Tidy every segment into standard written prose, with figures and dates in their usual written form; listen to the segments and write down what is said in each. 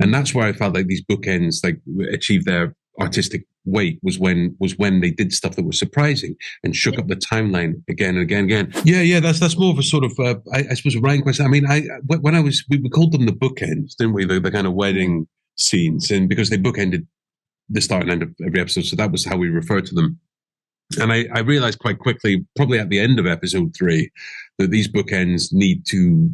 And that's where I felt like these bookends like achieved their artistic weight was when they did stuff that was surprising and shook up the timeline again and again and again. Yeah, that's more of a sort of I suppose a writing question. I mean, when I was we called them the bookends, didn't we? The kind of wedding scenes, and because they bookended the start and end of every episode, so that was how we referred to them. And I realized quite quickly, probably at the end of episode 3, that these bookends need to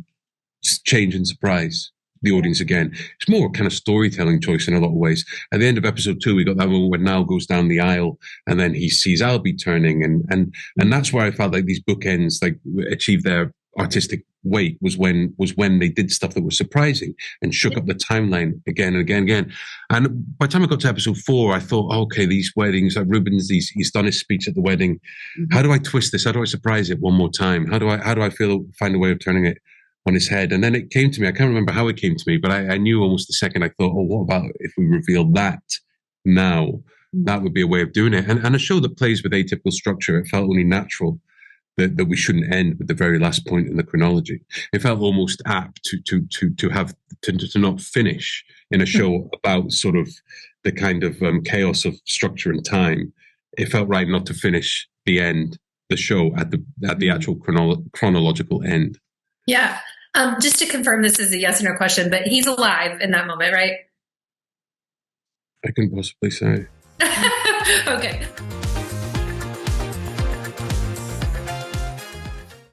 change and surprise the audience again. It's more kind of storytelling choice in a lot of ways. At the end of episode 2, we got that moment when Niall goes down the aisle and then he sees Albie turning, and that's where I felt like these bookends like achieved their artistic weight was when they did stuff that was surprising and shook up the timeline again and again and again. And by the time I got to episode 4, I thought, oh, okay, these weddings, like Rubens, he's done his speech at the wedding. How do I twist this? How do I surprise it one more time? How do I find a way of turning it on his head? And then it came to me. I can't remember how it came to me, but I knew almost the second I thought, oh, what about if we reveal that now? That would be a way of doing it. And a show that plays with atypical structure, it felt only natural that we shouldn't end with the very last point in the chronology. It felt almost apt to not finish in a show about sort of the kind of chaos of structure and time. It felt right not to finish the show at the actual chronological end. Yeah. Just to confirm, this is a yes or no question, but he's alive in that moment, right? I can possibly say. Okay.